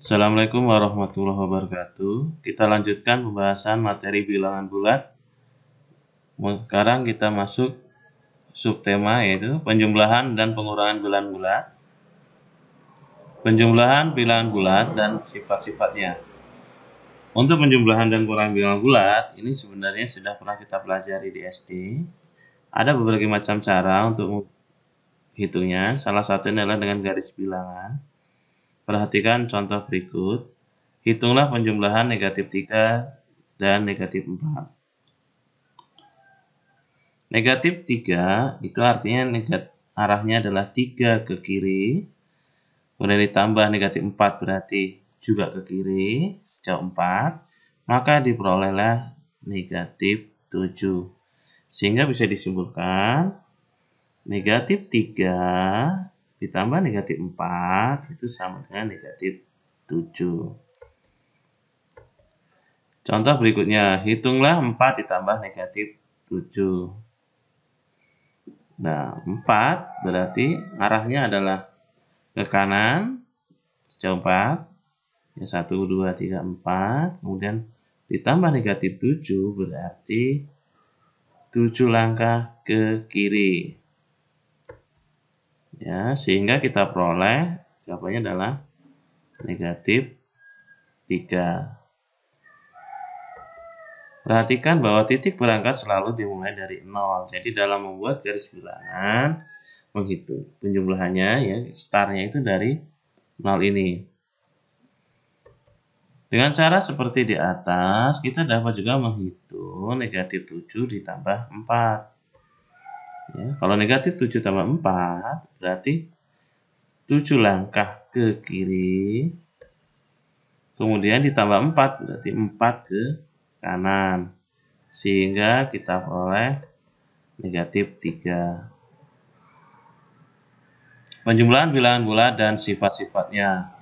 Assalamualaikum warahmatullahi wabarakatuh. Kita lanjutkan pembahasan materi bilangan bulat. Sekarang kita masuk subtema yaitu penjumlahan dan pengurangan bilangan bulat. Penjumlahan bilangan bulat dan sifat-sifatnya. Untuk penjumlahan dan pengurangan bilangan bulat, ini sebenarnya sudah pernah kita pelajari di SD. Ada berbagai macam cara untuk menghitungnya. Salah satunya adalah dengan garis bilangan. Perhatikan contoh berikut. Hitunglah penjumlahan negatif 3 dan negatif 4. Negatif 3 itu artinya arahnya adalah 3 ke kiri. Kemudian ditambah negatif 4 berarti juga ke kiri sejauh 4. Maka diperolehlah negatif 7. Sehingga bisa disimpulkan negatif 3 ditambah negatif 4 itu sama dengan negatif 7. Contoh berikutnya, hitunglah 4 ditambah negatif 7. Nah, 4 berarti arahnya adalah ke kanan sejauh 4. Ya, 1, 2, 3, 4. Kemudian ditambah negatif 7 berarti 7 langkah ke kiri. Ya, sehingga kita peroleh jawabannya adalah negatif 3. Perhatikan bahwa titik berangkat selalu dimulai dari 0. Jadi dalam membuat garis bilangan, menghitung penjumlahannya, ya, startnya itu dari 0 ini. Dengan cara seperti di atas, kita dapat juga menghitung negatif 7 ditambah 4. Ya, kalau negatif 7 tambah 4, berarti 7 langkah ke kiri. Kemudian ditambah 4, berarti 4 ke kanan. Sehingga kita peroleh negatif 3. Penjumlahan bilangan bulat dan sifat-sifatnya.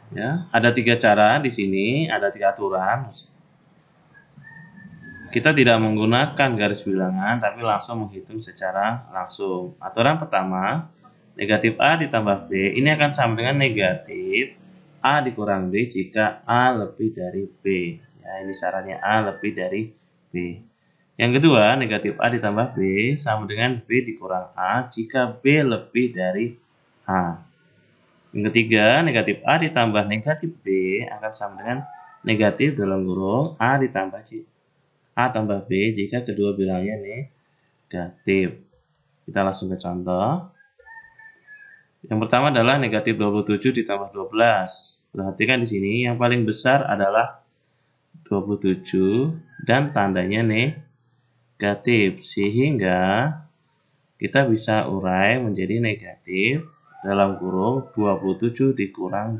Ya, ada 3 cara di sini, ada 3 aturan. Kita tidak menggunakan garis bilangan, tapi langsung menghitung secara langsung. Aturan pertama, negatif A ditambah B, ini akan sama dengan negatif A dikurang B jika A lebih dari B. Ya, ini syaratnya A lebih dari B. Yang kedua, negatif A ditambah B sama dengan B dikurang A jika B lebih dari A. Yang ketiga, negatif A ditambah negatif B akan sama dengan negatif dalam kurung A ditambah A tambah B jika kedua bilangnya negatif. Kita langsung ke contoh. Yang pertama adalah negatif 27 ditambah 12. Perhatikan di sini yang paling besar adalah 27 dan tandanya negatif. Sehingga kita bisa urai menjadi negatif dalam kurung 27 dikurang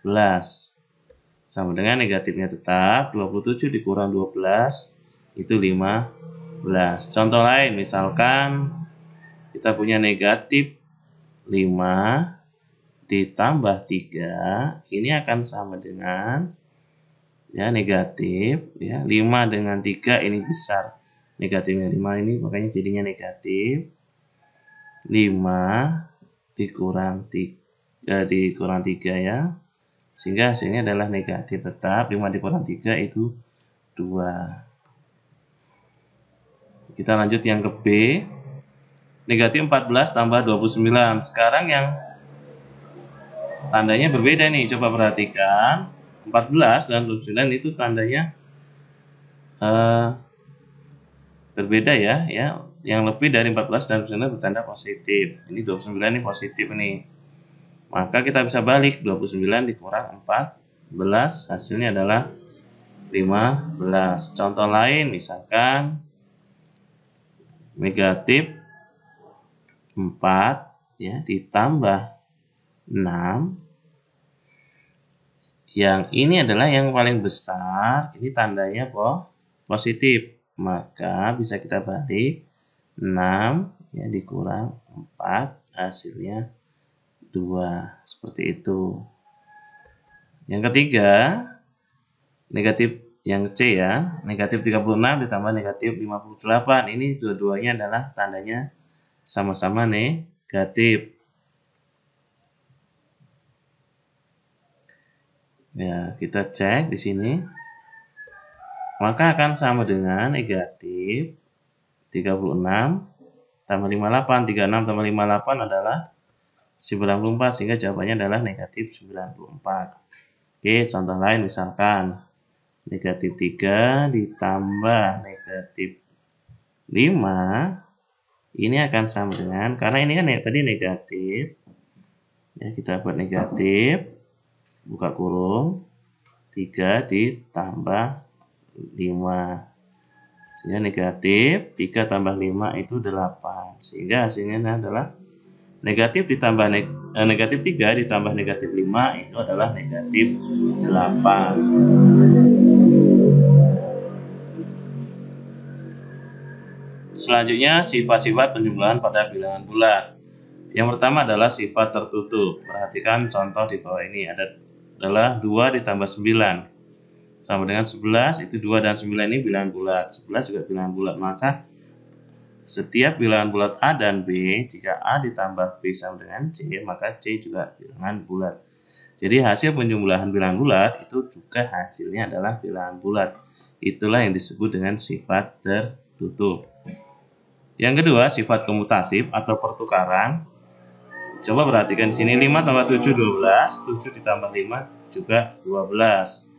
12. Sama dengan negatifnya tetap 27 dikurang 12 itu 15. Contoh lain, misalkan kita punya negatif 5 ditambah 3, ini akan sama dengan ya negatif ya 5 dengan 3 ini besar. Negatifnya 5 ini makanya jadinya negatif 5 dikurang 3 ya. Sehingga hasilnya adalah negatif tetap. 5 dikurang 3 itu 2. Kita lanjut yang ke B. Negatif 14 tambah 29. Sekarang yang tandanya berbeda nih. Coba perhatikan. 14 dan 29 itu tandanya berbeda ya. Yang lebih dari 14 dan 29 bertanda positif. Ini 29 ini positif nih. Maka kita bisa balik 29 dikurang 14 hasilnya adalah 15. Contoh lain misalkan negatif 4 ya ditambah 6. Yang ini adalah yang paling besar, ini tandanya positif. Maka bisa kita balik 6 ya dikurang 4 hasilnya 2. Seperti itu. Yang ketiga, negatif yang C ya, negatif 36 ditambah negatif 58. Ini dua-duanya adalah tandanya sama-sama negatif. Ya, kita cek di sini. Maka akan sama dengan negatif 36 tambah 58. 36 tambah 58 adalah 94, sehingga jawabannya adalah negatif 94. Oke, contoh lain misalkan negatif 3 ditambah negatif 5, ini akan sama dengan, karena ini kan tadi negatif, ya kita buat negatif, buka kurung, 3 ditambah 5, sehingga negatif 3 tambah 5 itu 8, sehingga hasilnya adalah negatif 3 ditambah negatif 5 itu adalah negatif 8. Selanjutnya, sifat-sifat penjumlahan pada bilangan bulat. Yang pertama adalah sifat tertutup. Perhatikan contoh di bawah ini adalah 2 ditambah 9 sama dengan 11. Itu 2 dan 9 ini bilangan bulat, 11 juga bilangan bulat. Maka setiap bilangan bulat A dan B, jika A ditambah B sama dengan C, maka C juga bilangan bulat. Jadi hasil penjumlahan bilangan bulat itu juga hasilnya adalah bilangan bulat. Itulah yang disebut dengan sifat tertutup. Yang kedua, sifat komutatif atau pertukaran. Coba perhatikan di sini, 5 tambah 7 12, 7 ditambah 5 juga 12.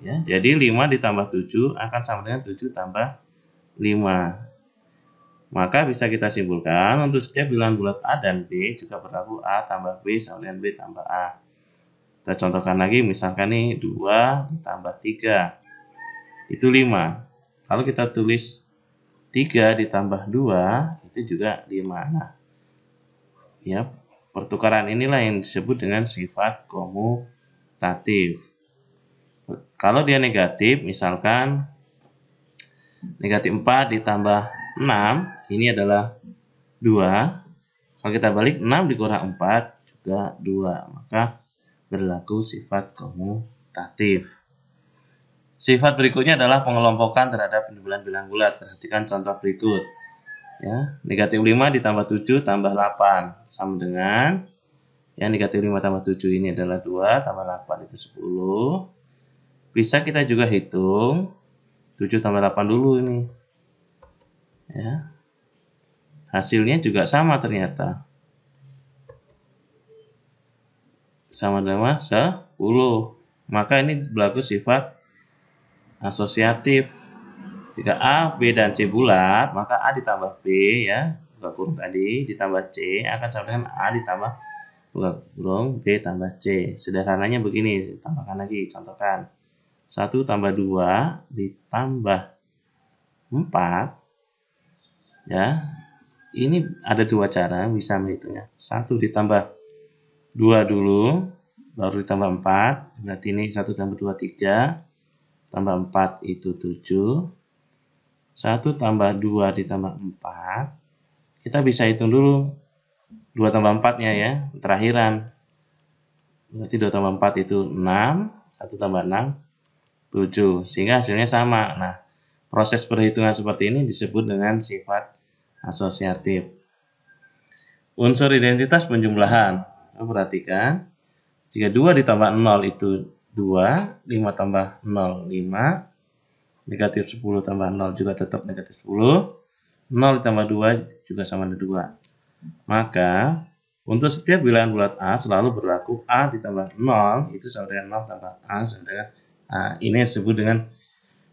Ya, jadi 5 ditambah 7 akan sama dengan 7 tambah 5. Maka bisa kita simpulkan untuk setiap bilangan bulat A dan B juga berlaku A tambah B sama dengan B tambah A. Kita contohkan lagi, misalkan nih 2 ditambah 3 itu 5. Kalau kita tulis 3 ditambah 2 itu juga 5. Nah, ya, pertukaran inilah yang disebut dengan sifat komutatif. Kalau dia negatif, misalkan negatif 4 ditambah 6, ini adalah 2. Kalau kita balik, 6 dikurang 4 juga 2. Maka berlaku sifat komutatif. Sifat berikutnya adalah pengelompokan terhadap penjumlahan bilangan bulat. Perhatikan contoh berikut. Ya, negatif 5 ditambah 7 tambah 8 sama dengan, ya, negatif 5 tambah 7 ini adalah 2 tambah 8 itu 10. Bisa kita juga hitung 7 tambah 8 dulu ini. Ya. Hasilnya juga sama ternyata. Sama dengan 10. Maka ini berlaku sifat asosiatif. Jika A, B, dan C bulat, maka A ditambah B, ya, buka kurung tadi, ditambah C akan sama dengan A ditambah buka kurung B tambah C. Sederhananya begini, tambahkan lagi, contohkan. 1 tambah 2 ditambah 4, ya, ini ada dua cara bisa menghitungnya. 1 ditambah 2 dulu, baru ditambah 4, berarti ini 1 tambah 2, 3, tambah 4 itu 7, 1 tambah 2 ditambah 4, kita bisa hitung dulu 2 tambah 4-nya ya, terakhiran. Berarti 2 tambah 4 itu 6, 1 tambah 6, 7, sehingga hasilnya sama. Nah, proses perhitungan seperti ini disebut dengan sifat asosiatif. Unsur identitas penjumlahan. Perhatikan, jika 2 ditambah 0 itu 2, 5 tambah 0, 5, negatif 10 tambah 0 juga tetap negatif 10, 0 ditambah 2 juga sama dengan 2. Maka, untuk setiap bilangan bulat A selalu berlaku A ditambah 0 itu sama dengan 0 tambah A sama dengan A. Ini disebut dengan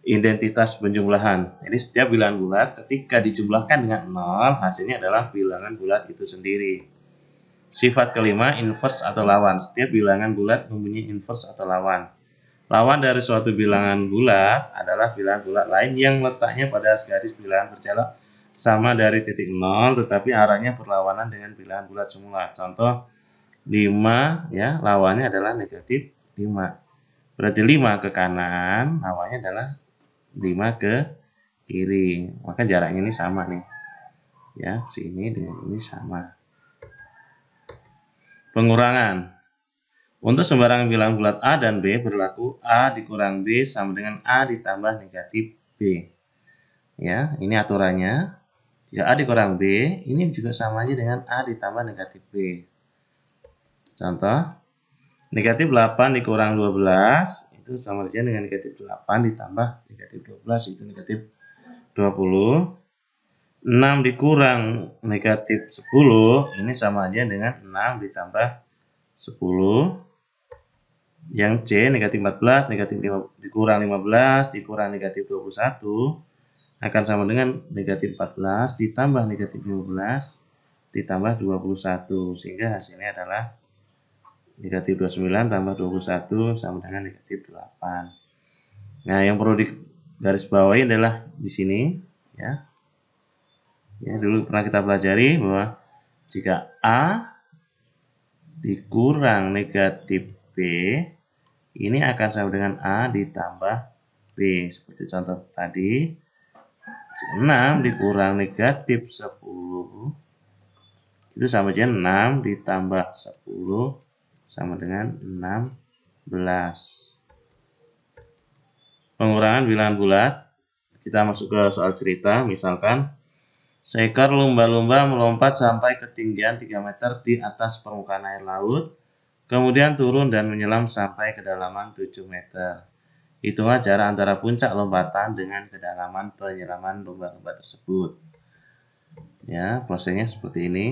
identitas penjumlahan. Jadi setiap bilangan bulat ketika dijumlahkan dengan 0, hasilnya adalah bilangan bulat itu sendiri. Sifat kelima, inverse atau lawan. Setiap bilangan bulat mempunyai inverse atau lawan. Lawan dari suatu bilangan bulat adalah bilangan bulat lain yang letaknya pada garis bilangan berjarak sama dari titik 0, tetapi arahnya berlawanan dengan bilangan bulat semula. Contoh 5, ya, lawannya adalah negatif 5. Berarti 5 ke kanan, lawannya adalah 5 ke kiri. Maka jaraknya ini sama nih. Ya, sini dengan ini sama. Pengurangan. Untuk sembarang bilangan bulat A dan B berlaku A dikurang B sama dengan A ditambah negatif B. Ya, ini aturannya. Jika A dikurang B, ini juga sama aja dengan A ditambah negatif B. Contoh, Negatif 8 dikurang 12 itu sama saja dengan negatif 8 ditambah negatif 12 itu negatif 20. 6 dikurang negatif 10 ini sama aja dengan 6 ditambah 10. Yang C negatif 14 negatif 5, dikurang 15 dikurang negatif 21 akan sama dengan negatif 14 ditambah negatif 15 ditambah 21 sehingga hasilnya adalah negatif 29 tambah 21 sama dengan negatif 8. Nah, yang perlu digarisbawahi adalah di sini ya. Ya, dulu pernah kita pelajari bahwa jika A dikurang negatif B ini akan sama dengan A ditambah B. Seperti contoh tadi, 6 dikurang negatif 10 itu sama aja 6 ditambah 10 sama dengan 16. Pengurangan bilangan bulat. Kita masuk ke soal cerita. Misalkan seekor lumba-lumba melompat sampai ketinggian 3 meter di atas permukaan air laut, kemudian turun dan menyelam sampai kedalaman 7 meter. Hitunglah jarak antara puncak lompatan dengan kedalaman penyelaman lumba-lumba tersebut. Ya, prosesnya seperti ini.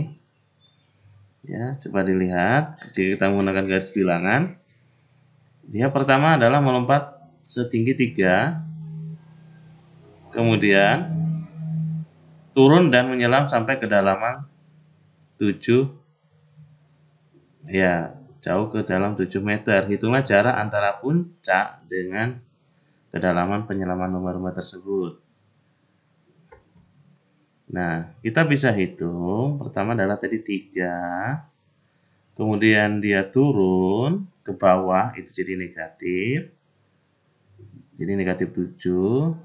Ya, coba dilihat. Jika kita menggunakan garis bilangan, dia pertama adalah melompat setinggi 3, kemudian turun dan menyelam sampai kedalaman 7, ya, jauh ke dalam 7 meter. Hitunglah jarak antara puncak dengan kedalaman penyelaman lumba-lumba tersebut. Nah, kita bisa hitung. Pertama adalah tadi 3. Kemudian dia turun ke bawah, itu jadi negatif. Jadi negatif 7.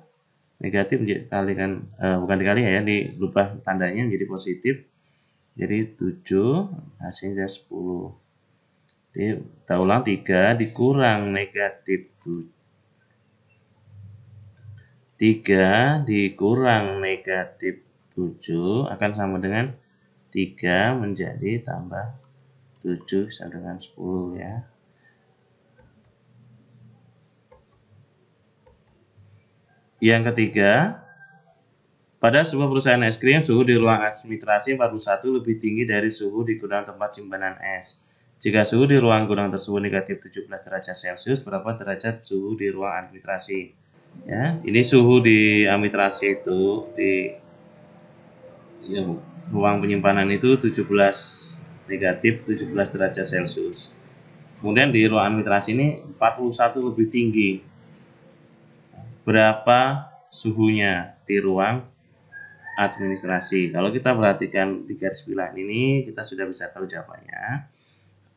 Negatif dikalikan, bukan dikali ya, dirubah tandanya menjadi positif. Jadi 7, hasilnya 10. Jadi kita ulang 3 dikurang negatif 7. 3 dikurang negatif 7 akan sama dengan 3 menjadi tambah 7 sama dengan 10 ya. Yang ketiga, pada sebuah perusahaan es krim, suhu di ruang administrasi 41 lebih tinggi dari suhu di gudang tempat simpanan es. Jika suhu di ruang gudang tersebut negatif 17 derajat Celcius, berapa derajat suhu di ruang administrasi? Ya, ini suhu di administrasi itu di ruang penyimpanan itu 17 negatif 17 derajat Celcius. Kemudian di ruang administrasi ini 41 lebih tinggi. Berapa suhunya di ruang administrasi? Kalau kita perhatikan di garis bilangan ini, kita sudah bisa tahu jawabannya.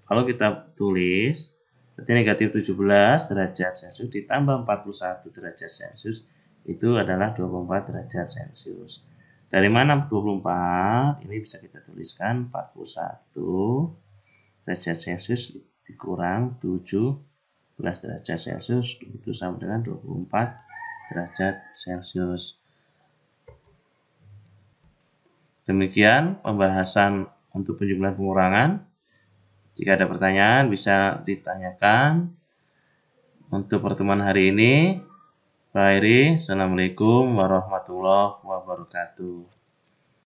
Kalau kita tulis, berarti negatif 17 derajat Celcius ditambah 41 derajat Celcius itu adalah 24 derajat Celcius. Dari mana 24? Ini bisa kita tuliskan 41 derajat Celcius dikurang 17 derajat Celcius itu sama dengan 24 derajat Celcius. Demikian pembahasan untuk penjumlahan pengurangan. Jika ada pertanyaan bisa ditanyakan. Untuk pertemuan hari ini, Pak Heri, Assalamualaikum warahmatullahi wabarakatuh.